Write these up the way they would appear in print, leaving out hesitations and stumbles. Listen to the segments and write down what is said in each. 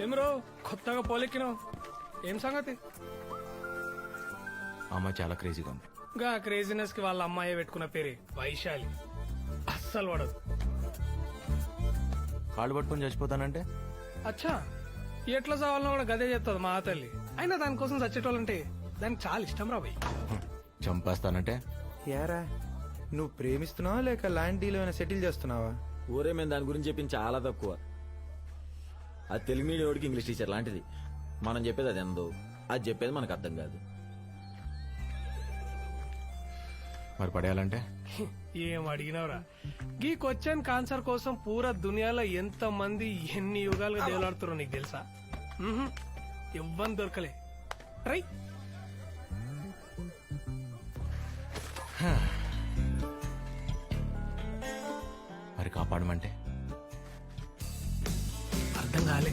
ఏమరో కొత్తగా పోలెక్కినావు, ఏం సంగతి? అమ్మాయి చాలా క్రేజీగా ఉంది. గా క్రేజీనెస్ కి వాళ్ళ అమ్మాయి పెట్టుకున్న పేరే వైశాలి. అస్సలు పడదు. కాళ్ళు పట్టుకొని చచ్చిపోతానంటే అచ్చా, ఎట్లా చావాలన్నా కూడా గదే చెప్తుంది మా తల్లి. అయినా దానికోసం చచ్చేటోళ్ళంటే దానికి చాలా ఇష్టం రా భయ్. చంపేస్తానంటే యారా నువ్వు ప్రేమిస్తున్నావా లేక ల్యాండ్ డీల్ ఏమైనా సెటిల్ చేస్తున్నావా? ఊరే మేము దాని గురించి చెప్పింది చాలా తక్కువ. అది తెలుగు మీడియం ఇంగ్లీష్ టీచర్ లాంటిది. మనం చెప్పేది అది ఎందో, అది చెప్పేది మనకు అర్థం కాదు. మరి పడేయాలంటే ఏం అడిగినవరా? గీ క్వశ్చన్ ఆన్సర్ కోసం పూరా దునియాలో ఎంత మంది ఎన్ని యుగాలుగా దేవులాడుతారో నీకు తెలుసా? ఎవ్వని దొరకలే. ట్రై. మరి కాపాడమంటే అర్థం కాలే.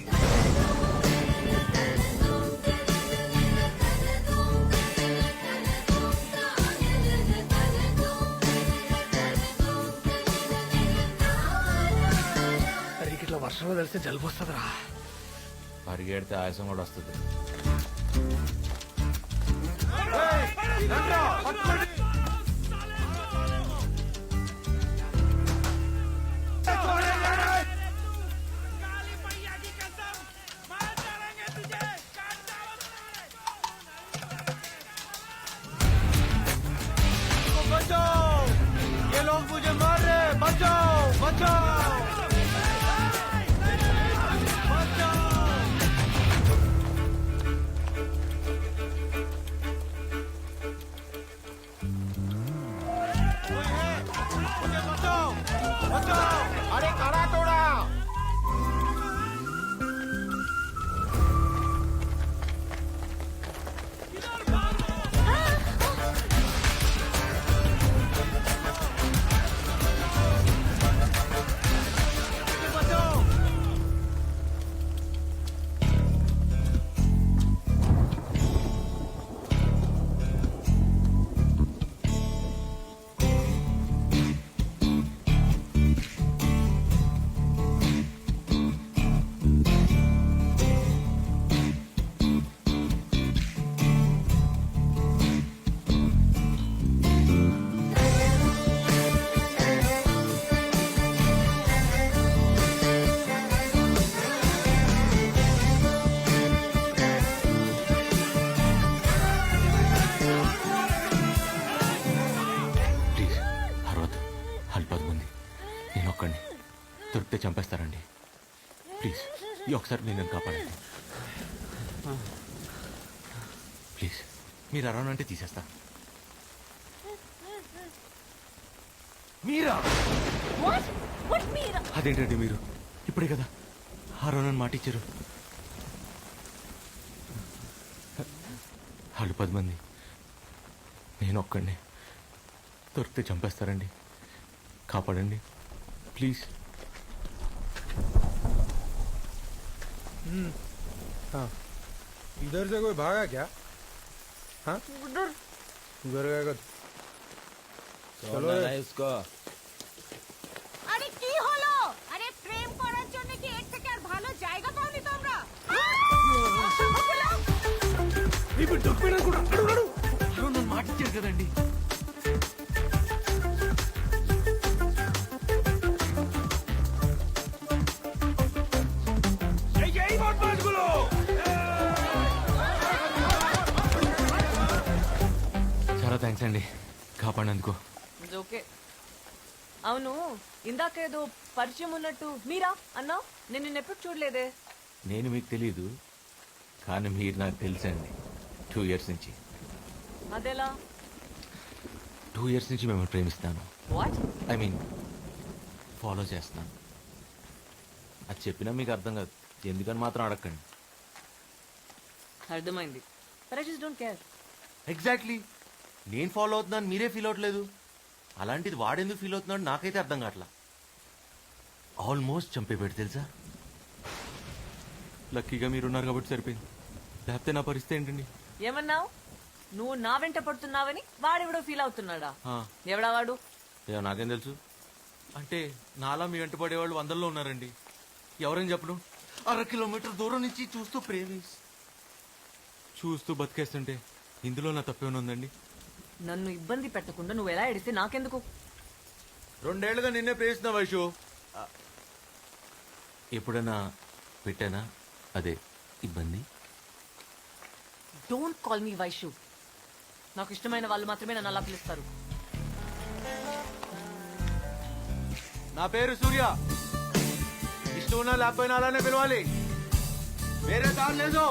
ఇట్లా వర్షంలో తెలిస్తే జలుబు వస్తుందిరా. పరిగెడితే ఆయాసం కూడా వస్తుంది. ये लोग मुझे मार रहे, बचाओ बचाओ। अरे करा तोड़ा। దొరికితే చంపేస్తారండి. ప్లీజ్ ఈ ఒకసారి నేను కాపాడండి ప్లీజ్. మీరు అరౌండ్ అంటే తీసేస్తా. మీరా? అదేంటండి మీరు ఇప్పుడే కదా అరౌండ్ మాట ఇచ్చారు. వాళ్ళు 10 మంది, నేను ఒక్కడిని. దొరికితే చంపేస్తారండి, కాపాడండి ప్లీజ్. हाँ इधर से कोई भागा क्या? हाँ उधर गएगा। চলো इसको। আরে কি হলো? আরে প্রেম করার জন্য কি এর থেকে আর ভালো জায়গা পাওনি তোমরা? ఇప్పుడు దొరికిపోయినా కూడా అడుగు నన్ను మాట ఇచ్చారు కదండి. చాలా థ్యాంక్స్ అండి కాపాడినందుకు. ఓకే. అవును, ఇందాకేదో పరిచయం ఉన్నట్టు మీరా అన్నావు. నేను నిన్నెప్పుడు చూడలేదే. నేను మీకు తెలీదు, కానీ మీరు నాకు తెలుసండి. 2 years నుంచి. అదెలా? 2 years నుంచి మిమ్మల్ని ప్రేమిస్తాను. వాట్? ఐ మీన్ ఫాలో చేస్తాను. అది చెప్పినా మీకు అర్థం కాదు, ఎందుకని మాత్రం అడగండి. అర్థమైంది. But I just don't care. Exactly, నేను ఫాలో అవుతున్నాను మీరే ఫీల్ అవ్వట్లేదు. అలాంటిది వాడెందుకు ఫీల్ అవుతున్నాడు నాకైతే అర్థం కావట్లా. ఆల్మోస్ట్ చంపేపెట్టి తెలుసా. లక్కీగా మీరున్నారు కాబట్టి సరిపోయింది, లేకపోతే నా పరిస్థితి ఏంటండి? ఏమన్నావు? నువ్వు నా వెంట పడుతున్నావని వాడెవడో ఫీల్ అవుతున్నాడా? ఆ, ఎవడా వాడు? ఏమో నాకేం తెలుసు. అంటే నాలా మీ వెంట పడేవాళ్ళు వందల్లో ఉన్నారండి. ఎవరని చెప్పను, 1/2 కిలోమీటర్ దూరం నుంచి చూస్తూ బతికేస్తుంటే ఇందులో నా తప్పేమైనా ఉందండి? నన్ను ఇబ్బంది పెట్టకుండా నువ్వు ఎలా ఎడితే నాకెందుకు? 2 ఏళ్లుగా నిన్నే ప్రేమిస్తున్నా వైషు. ఎప్పుడైనా పెట్టానా అదే ఇబ్బంది? Don't call me Vaishu. నాకు ఇష్టమైన వాళ్ళు మాత్రమే నన్ను అలా పిలుస్తారు. నా పేరు సూర్య. ఇష్టం ఉన్నా లేకపోయినా అలానే పిలవాలి, వేరే దారి లేదు.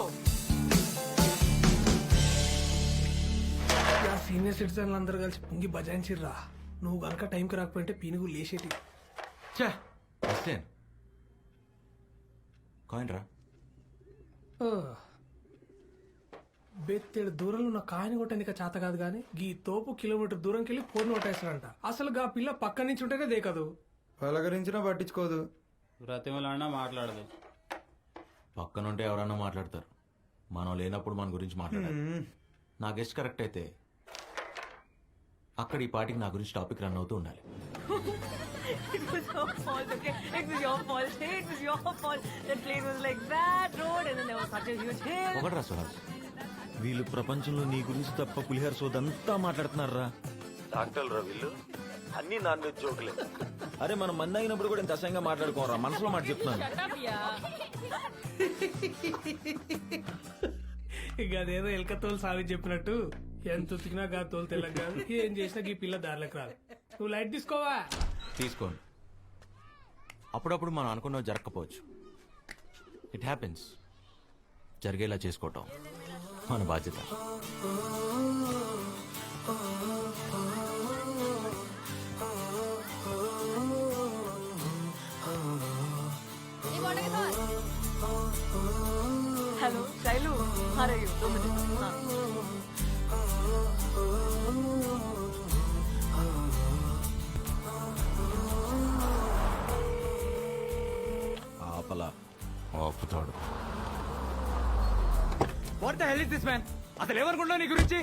సీనియర్ సిటిజన్లు అందరూ కలిసి పొంగి బజాయించిర్రా. నువ్వు గనక టైంకి రాకపోయింటే పీనుగు లేచేటి. కాయిన్ రా. బెత్తేడు దూరంలో ఉన్న కాయని కొట్టేందుకు చేత కాదు కానీ ఈ తోపు కిలోమీటర్ దూరంకి వెళ్ళి ఫోన్ కొట్టేస్తాడంట. అసలు గా పిల్ల పక్క నుంచి ఉంటేనే దేకదు. పలకరించినా పట్టించుకోదు. బ్రతిమలాడినా మాట్లాడదు. పక్కనుంటే ఎవరన్నా మాట్లాడతారు, మనం లేనప్పుడు మన గురించి మాట్లాడాలి. నా గెస్ట్ కరెక్ట్ అయితే అక్కడ ఈ పాటికి నా గురించి టాపిక్ రన్ అవుతూ ఉండాలి. It was your fault, okay? It was your fault. Hey, it was your fault. That place was like that road and then there was such a huge hill. ఒకటి రా స్వరాజ్, వీళ్ళు ప్రపంచంలో నీ గురించి తప్ప పులిహార సోదంతా మాట్లాడుతున్నారా? డాక్టర్లు రా వీళ్ళు, అన్ని నాన్ వెజ్ జోకులే. అరే మనం మంది అయినప్పుడు కూడా ఇంత అసహ్యంగా మాట్లాడుకోరా, మనసులో మాట చెప్తున్నాను. ఇక అదేదో ఎలక తోలు సావి చెప్పినట్టు ఎంత ఉతికినా గా తోలు తెల్లగా కాదు, ఏం చేసినా ఈ పిల్ల దారిలోకి రాదు. నువ్వు లైట్ తీసుకోవా? తీసుకోండి. అప్పుడప్పుడు మనం అనుకున్నవి జరగకపోవచ్చు. It happens. జరిగేలా చేసుకోవటం మన బాధ్యత. Hello, Shailu. How are you? 2 minutes. ఆపలా ఆపుతాడు. What the hell is this man? అసలు ఎవరుకున్నా నీ గురించి?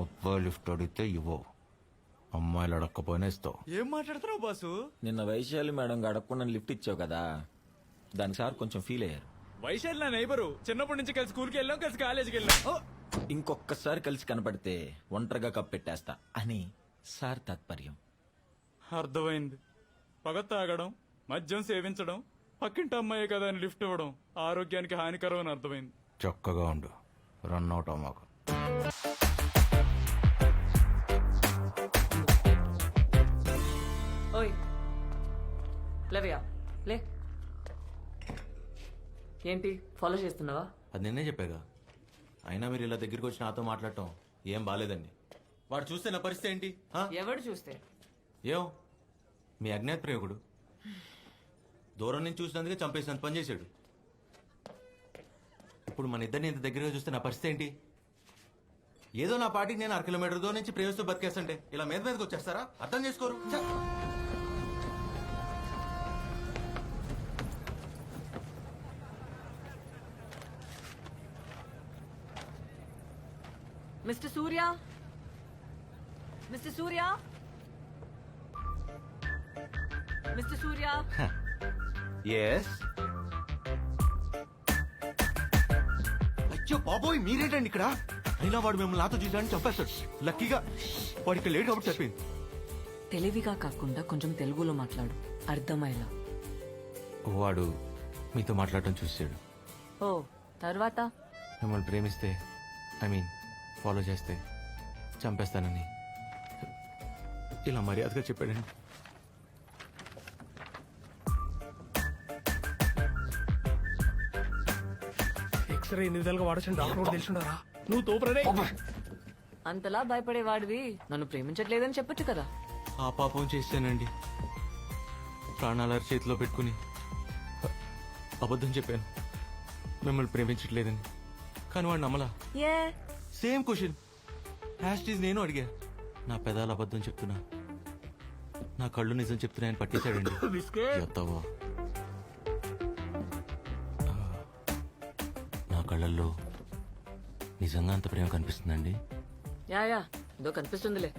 అబ్బాయి లిఫ్ట్ అడిగితే ఇవ్వో, అమ్మాయిలు అడక్కపోయినా ఇస్తావు. ఏం మాట్లాడుతున్నావు బాసు? నిన్న వైశాలి మేడం అడగకుండా లిఫ్ట్ ఇచ్చావు కదా, దానికి సార్ కొంచెం ఫీల్ అయ్యారు. వైశాలి నా నైబరు. చిన్నప్పటి నుంచి కలిసి స్కూల్కి వెళ్ళాం, కలిసి కాలేజీకి వెళ్ళాం. ఇంకొకసారి కలిసి కనపడితే ఒంటరిగా కప్పెట్టేస్తా అని సార్ తాత్పర్యం. అర్థమైంది. పగ తాగడం, మద్యం సేవించడం, పక్కింటి అమ్మాయే కదా అని లిఫ్ట్ ఇవ్వడం ఆరోగ్యానికి హానికరం అని అర్థమైంది. చక్కగా ఉండు, రన్ అవుట్ అమ్మాకు. ఓయ్ లేవయ్యా, లే. ఏంటి ఫాలో చేస్తున్నావా? అది నిన్నే చెప్పాగా. అయినా మీరు ఇలా దగ్గరికి వచ్చి నాతో మాట్లాడటం ఏం బాలేదండి. వాడు చూస్తే నా పరిస్థితి ఏంటి? ఆ? ఎవడు చూస్తే? ఏం మీ అజ్ఞాత ప్రయోగుడు దూరం నుంచి చూసినందుకే చంపేసినంత పని చేశాడు. ఇప్పుడు మన ఇద్దరిని ఇంత దగ్గరగా చూస్తే నా పరిస్థితి ఏంటి? ఏదో నా పాటికి నేను 1/2 కిలోమీటర్ దూరం నుంచి ప్రేమిస్తూ బతికేస్తుంటే ఇలా మీదకి వచ్చేస్తారా? అర్థం చేసుకోరు. ఛ! మిస్టర్ సూర్య, మిస్టర్ సూర్య, మిస్టర్ సూర్య. ఎస్. అయ్యో బాబోయ్, మీరేంటండి ఇక్కడ? అయినా వాడు మిమ్మల్ని నాతో చూసాడని చెప్పేస్తాడు. లక్కీగా వాడికి లేట్ కాబట్టి చెప్పింది. తెలివిగా కాకుండా కొంచెం తెలుగులో మాట్లాడు, అర్థమయ్యేలా. వాడు మీతో మాట్లాడటం చూసాడు. ఓ తర్వాత? మిమ్మల్ని ప్రేమిస్తే, ఐ మీన్ ఫాలో చేస్తే చంపేస్తానని ఇలా మర్యాదగా చెప్పాడండి. ఎక్స్రే ఎన్ని విధాలుగా వాడొచ్చిన డాక్టర్ కూడా తెలిసిండారా? నువ్వు తోపరే. అంతలా భయపడేవాడివి నన్ను ప్రేమించట్లేదని చెప్పొచ్చు కదా. ఆ పాపం చేశానండి. ప్రాణాల చేతిలో పెట్టుకుని అబద్ధం చెప్పాను మిమ్మల్ని ప్రేమించట్లేదని. కానీ వాడు నమ్మలా. ఏ సేమ్ క్వశ్చన్ హ్యాస్టీజ్ నేను అడిగా. నా పెదాలు అబద్ధం చెప్తున్నా, నా కళ్ళు నిజం చెప్తున్నాయని పట్టేశాడండి. చెప్తావా? నా కళ్ళల్లో నిజంగా అంత ప్రేమ కనిపిస్తుందండి. యా యా, ఏదో కనిపిస్తుందిలే.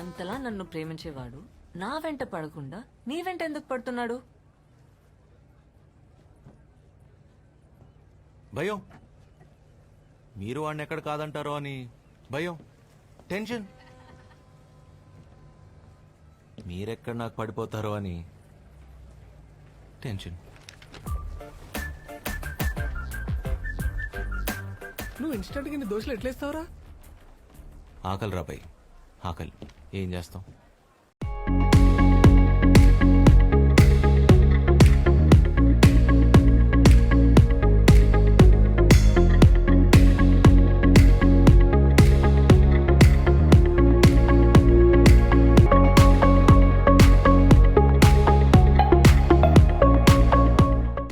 అంతలా నన్ను ప్రేమించేవాడు నా వెంట పడకుండా నీ వెంట ఎందుకు పడుతున్నాడు? భయం. మీరు వాడిని ఎక్కడ కాదంటారో అని భయం, టెన్షన్. మీరెక్కడ నాకు పడిపోతారో అని టెన్షన్. నువ్వు ఇన్స్టెంట్ గా నీ దోశలు ఎట్లేస్తావురా? ఆకలి రాబాయి, ఆకలి. ఏం చేస్తాం?